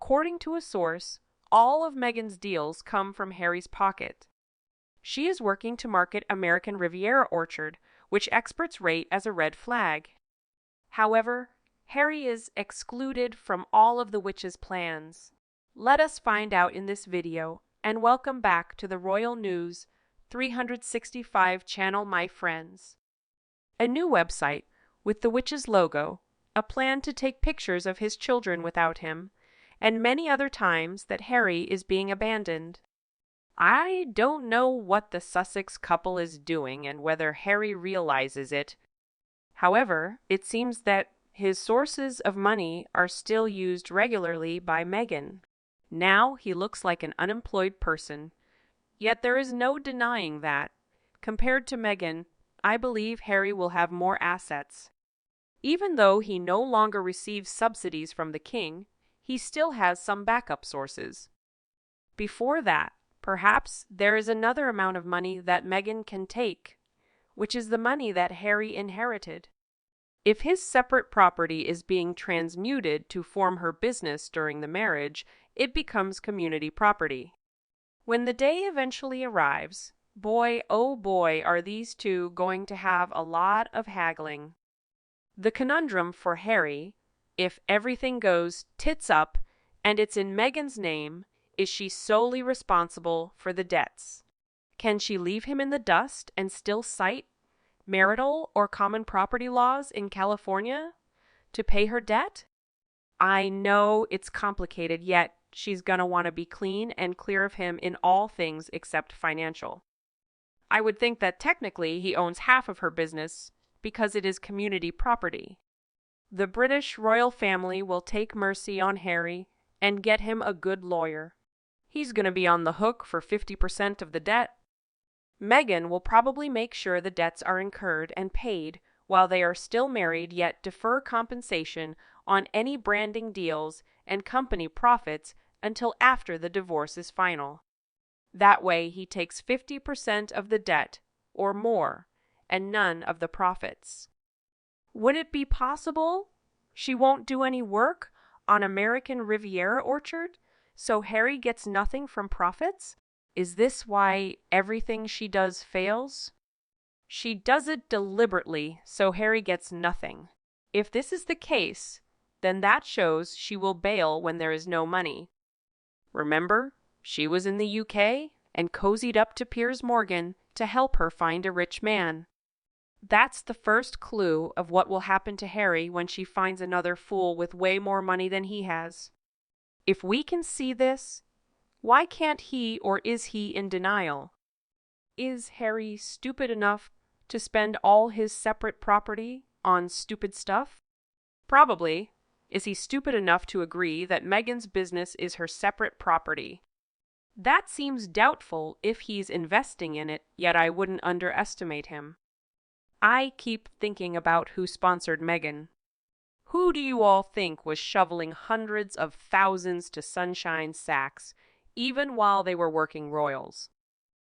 According to a source, all of Meghan's deals come from Harry's pocket. She is working to market American Riviera Orchard, which experts rate as a red flag. However, Harry is excluded from all of the witch's plans. Let us find out in this video, and welcome back to the Royal News 365 channel, my friends. A new website with the witch's logo, a plan to take pictures of his children without him, and many other times that Harry is being abandoned. I don't know what the Sussex couple is doing and whether Harry realizes it. However, it seems that his sources of money are still used regularly by Meghan. Now he looks like an unemployed person. Yet there is no denying that, compared to Meghan, I believe Harry will have more assets. Even though he no longer receives subsidies from the king, he still has some backup sources. Before that, perhaps there is another amount of money that Meghan can take, which is the money that Harry inherited. If his separate property is being transmuted to form her business during the marriage, it becomes community property. When the day eventually arrives, boy, oh boy, are these two going to have a lot of haggling. The conundrum for Harry, if everything goes tits up and it's in Meghan's name, is she solely responsible for the debts? Can she leave him in the dust and still cite marital or common property laws in California to pay her debt? I know it's complicated, yet she's going to want to be clean and clear of him in all things except financial. I would think that technically he owns half of her business because it is community property. The British royal family will take mercy on Harry and get him a good lawyer. He's going to be on the hook for 50% of the debt. Meghan will probably make sure the debts are incurred and paid while they are still married, yet defer compensation on any branding deals and company profits until after the divorce is final. That way he takes 50% of the debt or more and none of the profits. Would it be possible she won't do any work on American Riviera Orchard, so Harry gets nothing from profits? Is this why everything she does fails? She does it deliberately so Harry gets nothing. If this is the case, then that shows she will bail when there is no money. Remember, she was in the UK and cozied up to Piers Morgan to help her find a rich man. That's the first clue of what will happen to Harry when she finds another fool with way more money than he has. If we can see this, why can't he, or is he in denial? Is Harry stupid enough to spend all his separate property on stupid stuff? Probably. Is he stupid enough to agree that Meghan's business is her separate property? That seems doubtful if he's investing in it, yet I wouldn't underestimate him. I keep thinking about who sponsored Meghan. Who do you all think was shoveling hundreds of thousands to Sunshine Sachs, even while they were working royals?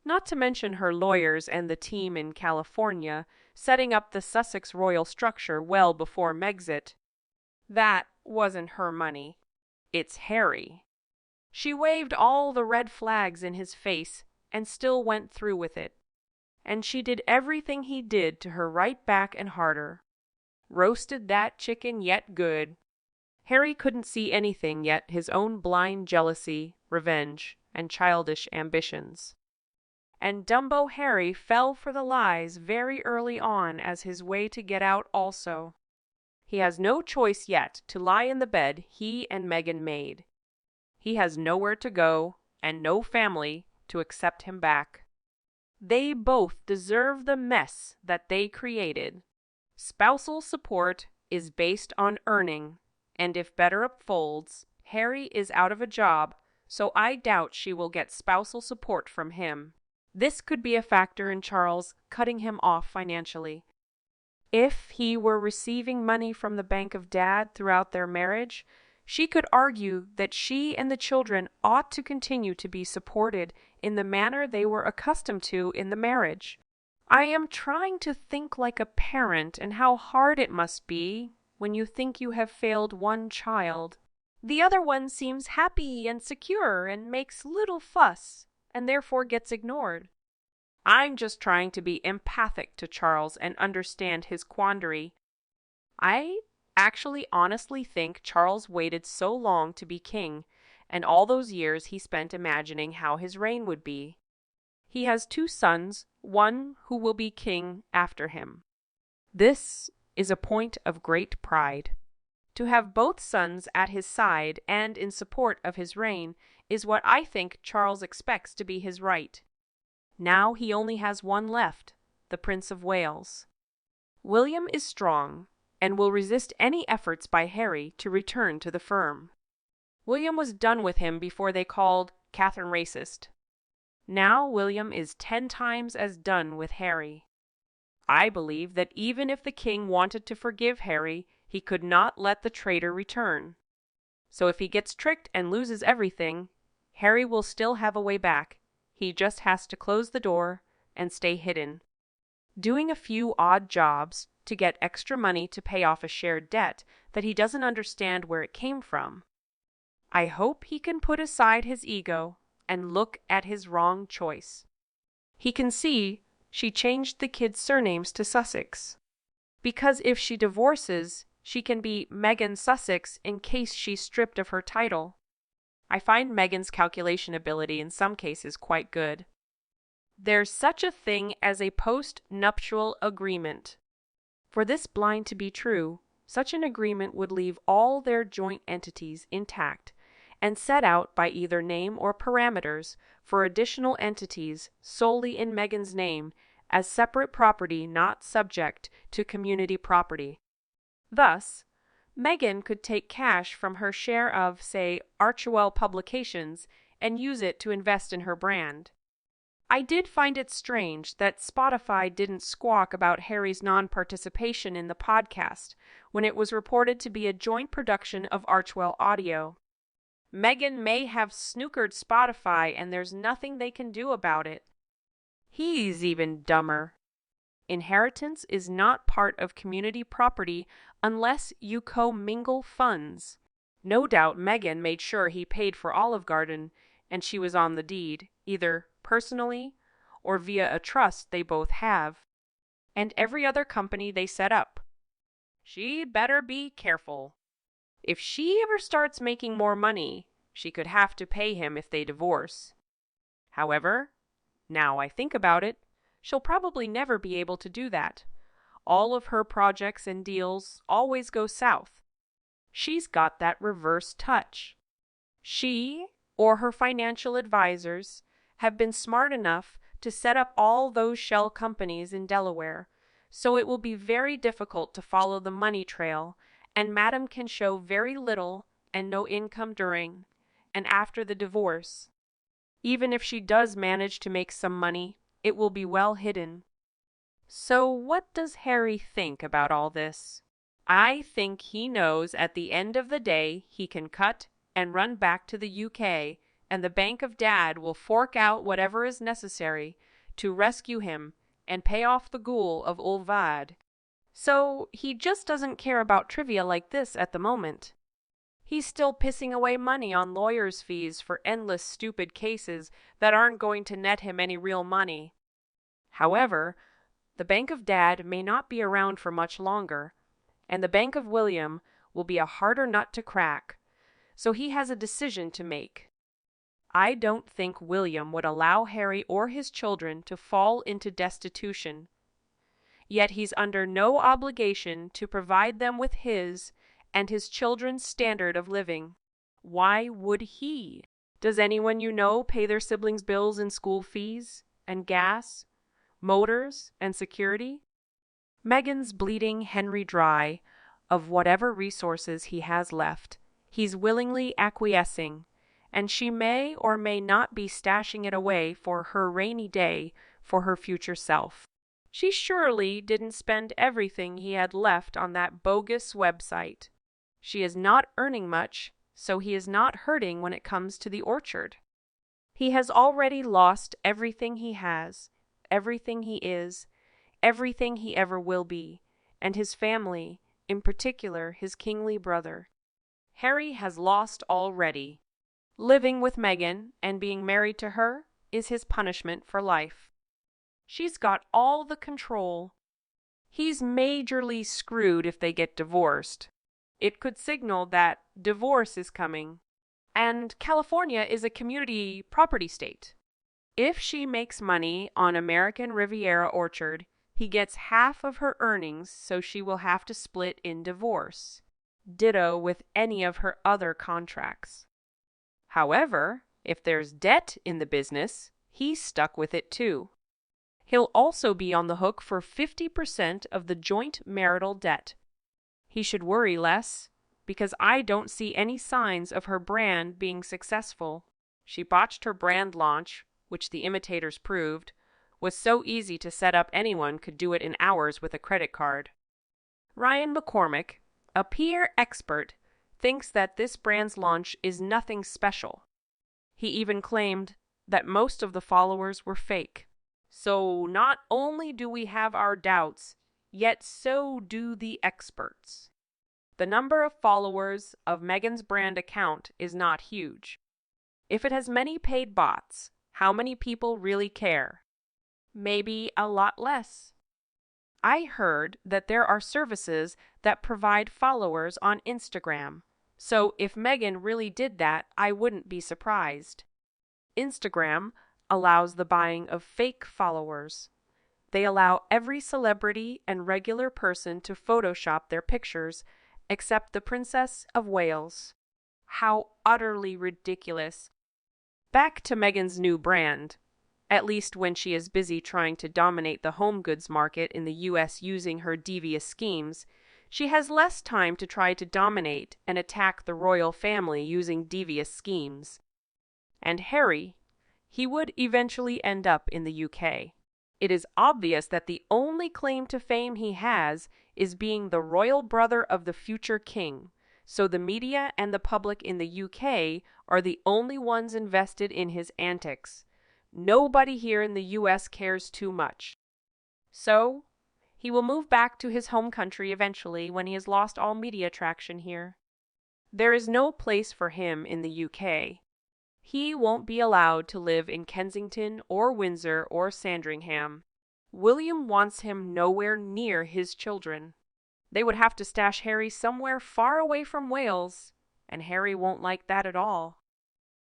Not to mention her lawyers and the team in California setting up the Sussex royal structure well before Megxit. That wasn't her money. It's Harry. She waved all the red flags in his face and still went through with it. And she did everything he did to her right back and harder. Roasted that chicken yet good. Harry couldn't see anything yet his own blind jealousy, revenge, and childish ambitions. And Dumbo Harry fell for the lies very early on as his way to get out also. He has no choice yet to lie in the bed he and Meghan made. He has nowhere to go and no family to accept him back. They both deserve the mess that they created. Spousal support is based on earning, and if better unfolds, Harry is out of a job, so I doubt she will get spousal support from him. This could be a factor in Charles cutting him off financially. If he were receiving money from the Bank of Dad throughout their marriage, she could argue that she and the children ought to continue to be supported in the manner they were accustomed to in the marriage. I am trying to think like a parent and how hard it must be when you think you have failed one child. The other one seems happy and secure and makes little fuss, and therefore gets ignored. I'm just trying to be empathic to Charles and understand his quandary. I actually honestly think Charles waited so long to be king, and all those years he spent imagining how his reign would be. He has 2 sons, one who will be king after him. This is a point of great pride. To have both sons at his side and in support of his reign is what I think Charles expects to be his right. Now he only has one left, the Prince of Wales. William is strong and will resist any efforts by Harry to return to the firm. William was done with him before they called Catherine racist. Now William is 10 times as done with Harry. I believe that even if the king wanted to forgive Harry, he could not let the traitor return. So if he gets tricked and loses everything, Harry will still have a way back. He just has to close the door and stay hidden, doing a few odd jobs to get extra money to pay off a shared debt that he doesn't understand where it came from. I hope he can put aside his ego and look at his wrong choice. He can see she changed the kids' surnames to Sussex, because if she divorces, she can be Meghan Sussex in case she's stripped of her title. I find Meghan's calculation ability in some cases quite good. There's such a thing as a post-nuptial agreement. For this blind to be true, such an agreement would leave all their joint entities intact and set out by either name or parameters for additional entities solely in Meghan's name as separate property not subject to community property. Thus, Meghan could take cash from her share of, say, Archewell Publications and use it to invest in her brand. I did find it strange that Spotify didn't squawk about Harry's non-participation in the podcast when it was reported to be a joint production of Archewell Audio. Meghan may have snookered Spotify and there's nothing they can do about it. He's even dumber. Inheritance is not part of community property unless you commingle funds. No doubt Meghan made sure he paid for Olive Garden and she was on the deed, either personally or via a trust they both have, and every other company they set up. She'd better be careful. If she ever starts making more money, she could have to pay him if they divorce. However, now I think about it, she'll probably never be able to do that. All of her projects and deals always go south. She's got that reverse touch. She, or her financial advisors, have been smart enough to set up all those shell companies in Delaware, so it will be very difficult to follow the money trail, and Madam can show very little and no income during and after the divorce. Even if she does manage to make some money, it will be well hidden. So what does Harry think about all this? I think he knows at the end of the day he can cut and run back to the UK, and the Bank of Dad will fork out whatever is necessary to rescue him and pay off the ghoul of Ulvad. So he just doesn't care about trivia like this at the moment. He's still pissing away money on lawyers' fees for endless stupid cases that aren't going to net him any real money. However, the Bank of Dad may not be around for much longer, and the Bank of William will be a harder nut to crack, so he has a decision to make. I don't think William would allow Harry or his children to fall into destitution, yet he's under no obligation to provide them with his and his children's standard of living. Why would he? Does anyone you know pay their siblings' bills and school fees, and gas, motors, and security? Meghan's bleeding Henry dry of whatever resources he has left. He's willingly acquiescing, and she may or may not be stashing it away for her rainy day for her future self. She surely didn't spend everything he had left on that bogus website. She is not earning much, so he is not hurting when it comes to the orchard. He has already lost everything he has, everything he is, everything he ever will be, and his family, in particular his kingly brother. Harry has lost already. Living with Meghan and being married to her is his punishment for life. She's got all the control. He's majorly screwed if they get divorced. It could signal that divorce is coming. And California is a community property state. If she makes money on American Riviera Orchard, he gets half of her earnings, so she will have to split in divorce. Ditto with any of her other contracts. However, if there's debt in the business, he's stuck with it too. He'll also be on the hook for 50% of the joint marital debt. He should worry less, because I don't see any signs of her brand being successful. She botched her brand launch, which the imitators proved, was so easy to set up anyone could do it in hours with a credit card. Ryan McCormick, a PR expert, thinks that this brand's launch is nothing special. He even claimed that most of the followers were fake. So not only do we have our doubts, yet so do the experts. The number of followers of Meghan's brand account is not huge. If it has many paid bots, how many people really care? Maybe a lot less. I heard that there are services that provide followers on Instagram. So if Meghan really did that, I wouldn't be surprised. Instagram allows the buying of fake followers. They allow every celebrity and regular person to Photoshop their pictures, except the Princess of Wales. How utterly ridiculous. Back to Meghan's new brand. At least when she is busy trying to dominate the home goods market in the U.S. using her devious schemes, she has less time to try to dominate and attack the royal family using devious schemes. And Harry, he would eventually end up in the UK. It is obvious that the only claim to fame he has is being the royal brother of the future king, so the media and the public in the UK are the only ones invested in his antics. Nobody here in the US cares too much. So, he will move back to his home country eventually when he has lost all media traction here. There is no place for him in the UK. He won't be allowed to live in Kensington or Windsor or Sandringham. William wants him nowhere near his children. They would have to stash Harry somewhere far away from Wales, and Harry won't like that at all.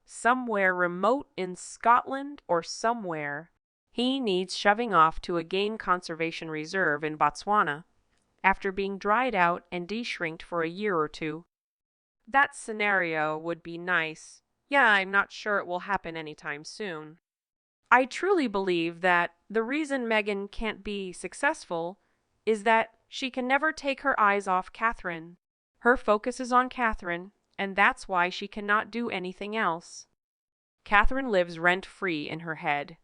Somewhere remote in Scotland or somewhere. He needs shoving off to a game conservation reserve in Botswana after being dried out and de-shrinked for a year or two. That scenario would be nice. Yeah, I'm not sure it will happen anytime soon. I truly believe that the reason Meghan can't be successful is that she can never take her eyes off Catherine. Her focus is on Catherine, and that's why she cannot do anything else. Catherine lives rent-free in her head.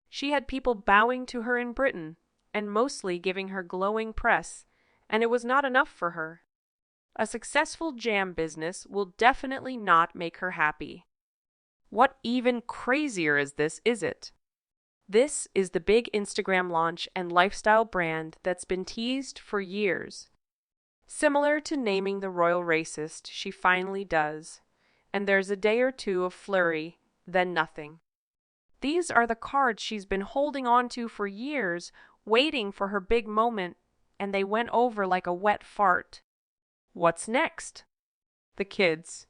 She had people bowing to her in Britain, and mostly giving her glowing press, and it was not enough for her. A successful jam business will definitely not make her happy. What even crazier is this, is it? This is the big Instagram launch and lifestyle brand that's been teased for years. Similar to naming the royal racist, she finally does. And there's a day or two of flurry, then nothing. These are the cards she's been holding on to for years, waiting for her big moment, and they went over like a wet fart. What's next? The kids.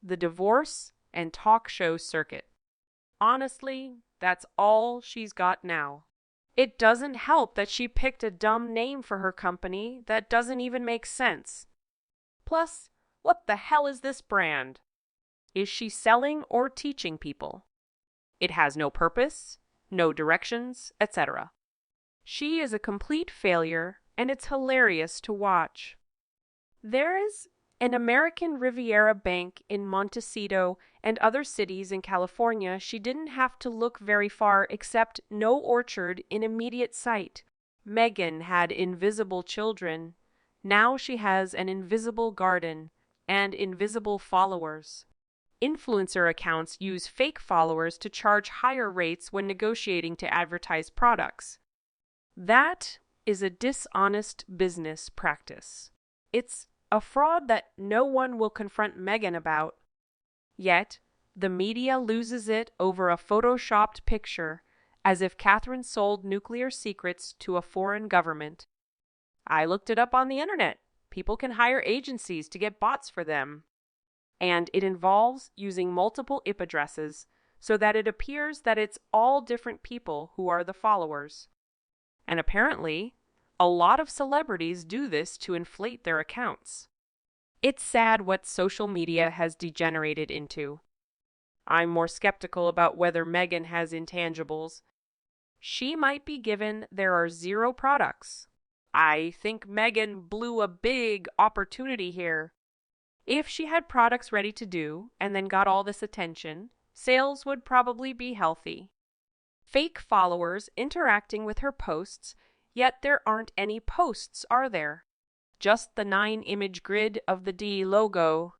The divorce and talk show circuit. Honestly, that's all she's got now. It doesn't help that she picked a dumb name for her company that doesn't even make sense. Plus, what the hell is this brand? Is she selling or teaching people? It has no purpose, no directions, etc. She is a complete failure, and it's hilarious to watch. There is an American Riviera bank in Montecito and other cities in California. She didn't have to look very far except no orchard in immediate sight. Meghan had invisible children. Now she has an invisible garden and invisible followers. Influencer accounts use fake followers to charge higher rates when negotiating to advertise products. That is a dishonest business practice. It's a fraud that no one will confront Meghan about. Yet, the media loses it over a photoshopped picture, as if Catherine sold nuclear secrets to a foreign government. I looked it up on the internet. People can hire agencies to get bots for them. And it involves using multiple IP addresses so that it appears that it's all different people who are the followers. And apparently, a lot of celebrities do this to inflate their accounts. It's sad what social media has degenerated into. I'm more skeptical about whether Meghan has intangibles. She might be given there are 0 products. I think Meghan blew a big opportunity here. If she had products ready to do and then got all this attention, sales would probably be healthy. Fake followers interacting with her posts, yet there aren't any posts, are there? Just the 9-image grid of the D logo.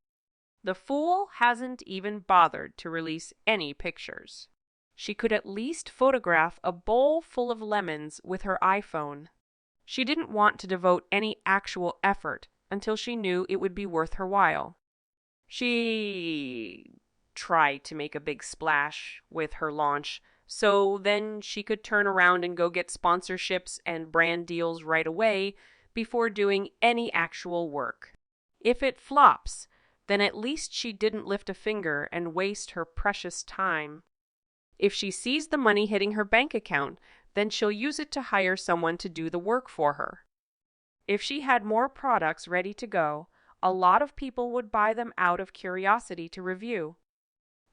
The fool hasn't even bothered to release any pictures. She could at least photograph a bowl full of lemons with her iPhone. She didn't want to devote any actual effort until she knew it would be worth her while. She tried to make a big splash with her launch, so then she could turn around and go get sponsorships and brand deals right away before doing any actual work. If it flops, then at least she didn't lift a finger and waste her precious time. If she sees the money hitting her bank account, then she'll use it to hire someone to do the work for her. If she had more products ready to go, a lot of people would buy them out of curiosity to review,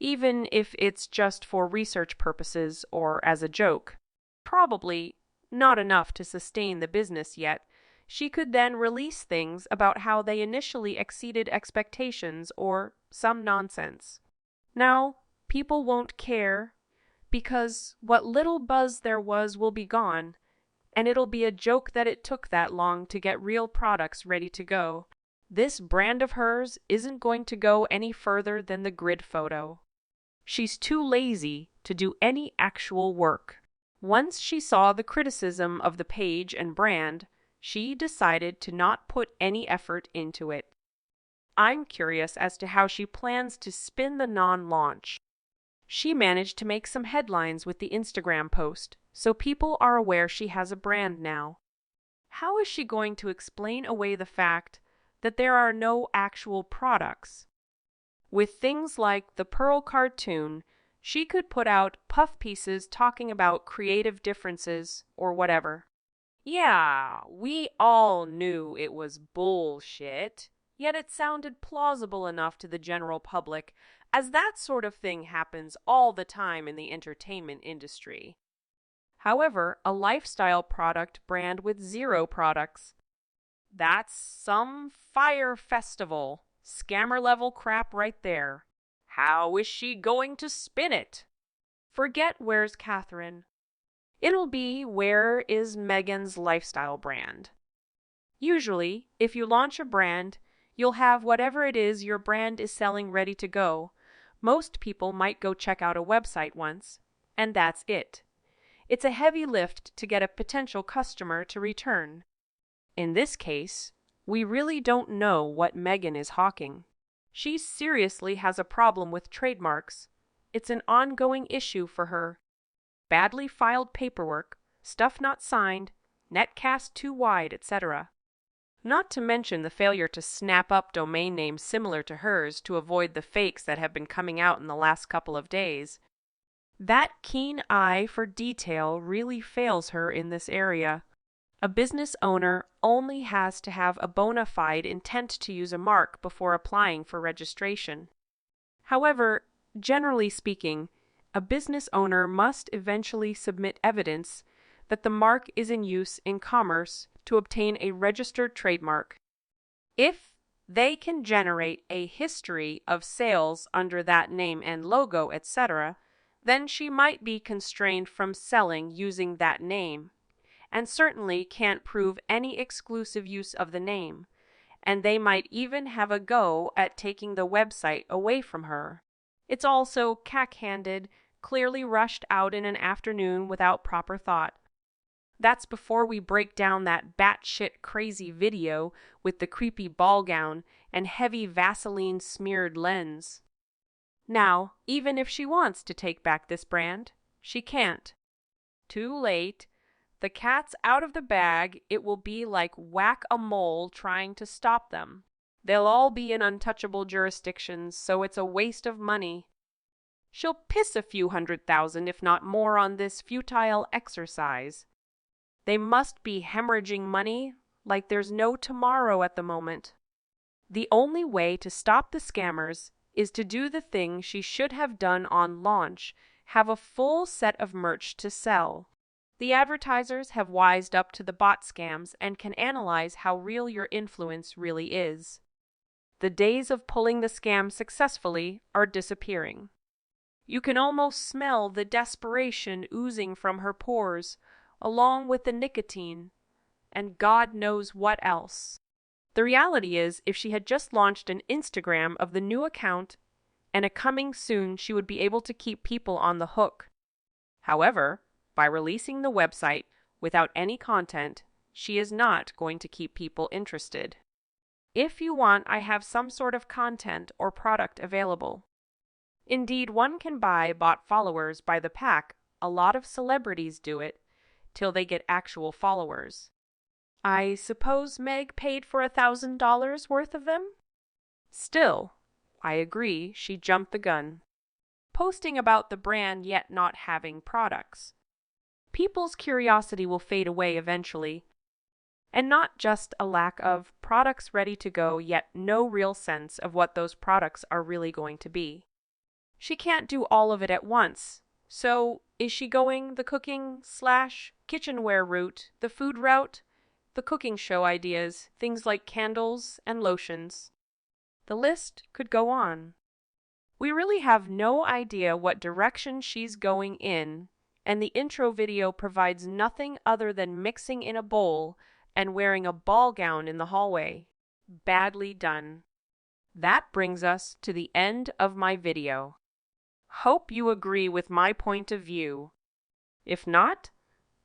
even if it's just for research purposes or as a joke. Probably not enough to sustain the business yet. She could then release things about how they initially exceeded expectations or some nonsense. Now, people won't care because what little buzz there was will be gone, and it'll be a joke that it took that long to get real products ready to go. This brand of hers isn't going to go any further than the grid photo. She's too lazy to do any actual work. Once she saw the criticism of the page and brand, she decided to not put any effort into it. I'm curious as to how she plans to spin the non-launch. She managed to make some headlines with the Instagram post, so people are aware she has a brand now. How is she going to explain away the fact that there are no actual products? With things like the Pearl cartoon, she could put out puff pieces talking about creative differences or whatever. Yeah, we all knew it was bullshit, yet it sounded plausible enough to the general public, as that sort of thing happens all the time in the entertainment industry. However, a lifestyle product brand with 0 products, that's some fire festival, scammer level crap right there. How is she going to spin it? Forget Where's Catherine. It'll be Where is Meghan's lifestyle brand. Usually, if you launch a brand, you'll have whatever it is your brand is selling ready to go. Most people might go check out a website once, and that's it. It's a heavy lift to get a potential customer to return. In this case, we really don't know what Meghan is hawking. She seriously has a problem with trademarks. It's an ongoing issue for her. Badly filed paperwork, stuff not signed, netcast too wide, etc. Not to mention the failure to snap up domain names similar to hers to avoid the fakes that have been coming out in the last couple of days. That keen eye for detail really fails her in this area. A business owner only has to have a bona fide intent to use a mark before applying for registration. However, generally speaking, a business owner must eventually submit evidence that the mark is in use in commerce to obtain a registered trademark. If they can generate a history of sales under that name and logo, etc., then she might be constrained from selling using that name, and certainly can't prove any exclusive use of the name, and they might even have a go at taking the website away from her. It's also cack-handed, clearly rushed out in an afternoon without proper thought. That's before we break down that batshit crazy video with the creepy ball gown and heavy Vaseline smeared lens. Now, even if she wants to take back this brand, she can't. Too late. The cat's out of the bag. It will be like whack-a-mole trying to stop them. They'll all be in untouchable jurisdictions, so it's a waste of money. She'll piss a few 100,000, if not more, on this futile exercise. They must be hemorrhaging money like there's no tomorrow at the moment. The only way to stop the scammers is to do the thing she should have done on launch, have a full set of merch to sell. The advertisers have wised up to the bot scams and can analyze how real your influence really is. The days of pulling the scam successfully are disappearing. You can almost smell the desperation oozing from her pores, along with the nicotine, and God knows what else. The reality is, if she had just launched an Instagram of the new account and a coming soon, she would be able to keep people on the hook. However, by releasing the website without any content, she is not going to keep people interested. If you want, I have some sort of content or product available. Indeed, one can buy bot followers by the pack. A lot of celebrities do it till they get actual followers. I suppose Meg paid for $1,000 worth of them? Still, I agree she jumped the gun, posting about the brand yet not having products. People's curiosity will fade away eventually, and not just a lack of products ready to go, yet no real sense of what those products are really going to be. She can't do all of it at once, so is she going the cooking/kitchenware route, the food route, the cooking show ideas, things like candles and lotions? The list could go on. We really have no idea what direction she's going in, and the intro video provides nothing other than mixing in a bowl and wearing a ball gown in the hallway. Badly done. That brings us to the end of my video. Hope you agree with my point of view. If not,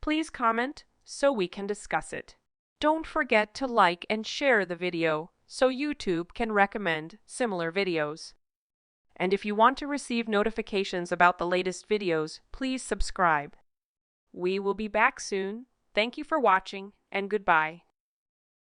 please comment so we can discuss it. Don't forget to like and share the video so YouTube can recommend similar videos. And if you want to receive notifications about the latest videos, please subscribe. We will be back soon. Thank you for watching, and goodbye.